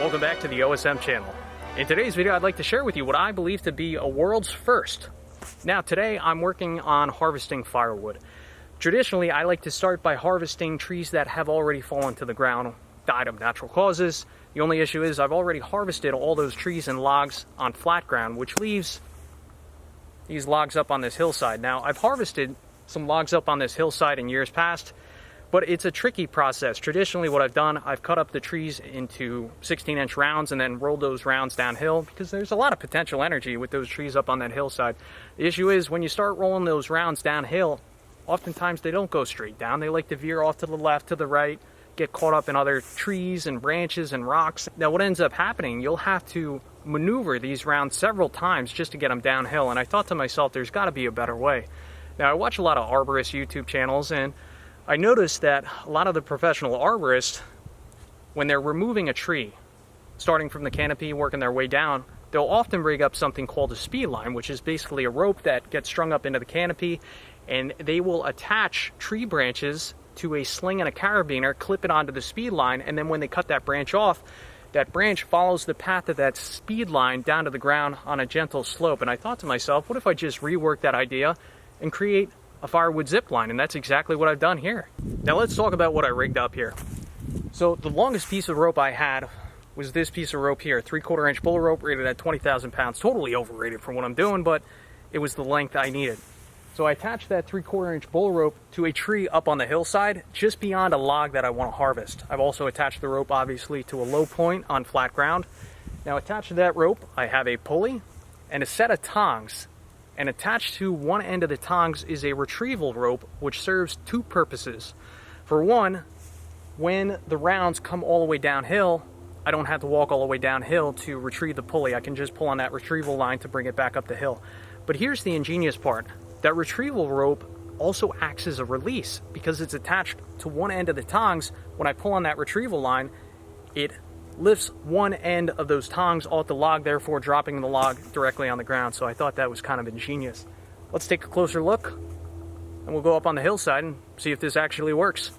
Welcome back to the OSM channel. In today's video, I'd like to share with you what I believe to be a world's first. Now today, I'm working on harvesting firewood. Traditionally, I like to start by harvesting trees that have already fallen to the ground, died of natural causes. The only issue is I've already harvested all those trees and logs on flat ground, which leaves these logs up on this hillside. Now, I've harvested some logs up on this hillside in years past, but it's a tricky process. Traditionally, what I've done, I've cut up the trees into 16-inch rounds and then rolled those rounds downhill because there's a lot of potential energy with those trees up on that hillside. The issue is when you start rolling those rounds downhill, oftentimes they don't go straight down. They like to veer off to the left, to the right, get caught up in other trees and branches and rocks. Now, what ends up happening, you'll have to maneuver these rounds several times just to get them downhill. And I thought to myself, there's got to be a better way. Now, I watch a lot of arborist YouTube channels, and I noticed that a lot of the professional arborists, when they're removing a tree, starting from the canopy, working their way down, they'll often rig up something called a speed line, which is basically a rope that gets strung up into the canopy, and they will attach tree branches to a sling and a carabiner, clip it onto the speed line, and then when they cut that branch off, that branch follows the path of that speed line down to the ground on a gentle slope. And I thought to myself, what if I just rework that idea and create a firewood zip line? And that's exactly what I've done here. Now let's talk about what I rigged up here. So the longest piece of rope I had was this piece of rope here, 3/4 inch bull rope rated at 20,000 pounds, totally overrated for what I'm doing, but it was the length I needed. So I attached that 3/4 inch bull rope to a tree up on the hillside, just beyond a log that I want to harvest. I've also attached the rope, obviously, to a low point on flat ground. Now attached to that rope, I have a pulley and a set of tongs. And attached to one end of the tongs is a retrieval rope, which serves two purposes. For one, when the rounds come all the way downhill, I don't have to walk all the way downhill to retrieve the pulley. I can just pull on that retrieval line to bring it back up the hill. But here's the ingenious part. That retrieval rope also acts as a release because it's attached to one end of the tongs. When I pull on that retrieval line, it lifts one end of those tongs off the log, therefore dropping the log directly on the ground. So I thought that was kind of ingenious. Let's take a closer look, and we'll go up on the hillside and see if this actually works.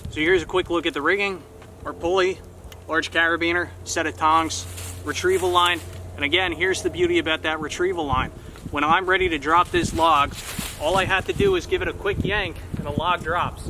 So here's a quick look at the rigging. Our pulley, large carabiner, set of tongs, retrieval line. And again, here's the beauty about that retrieval line. When I'm ready to drop this log, all I have to do is give it a quick yank and the log drops.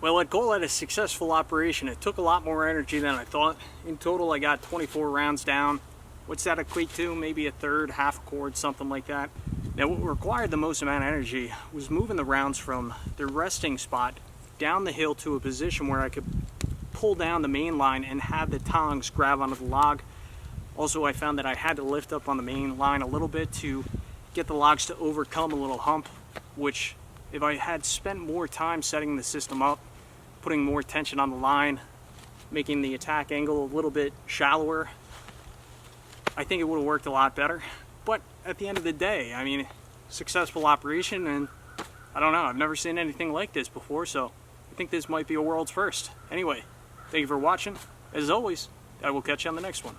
Well, I'd call it a successful operation. It took a lot more energy than I thought. In total, I got 24 rounds down. What's that equate to? Maybe a third, half a cord, something like that. Now, what required the most amount of energy was moving the rounds from the resting spot down the hill to a position where I could pull down the main line and have the tongs grab onto the log. Also, I found that I had to lift up on the main line a little bit to get the logs to overcome a little hump, which if I had spent more time setting the system up, putting more tension on the line, making the attack angle a little bit shallower, I think it would have worked a lot better. But at the end of the day, I mean, successful operation, and I don't know, I've never seen anything like this before, so I think this might be a world's first. Anyway, thank you for watching. As always, I will catch you on the next one.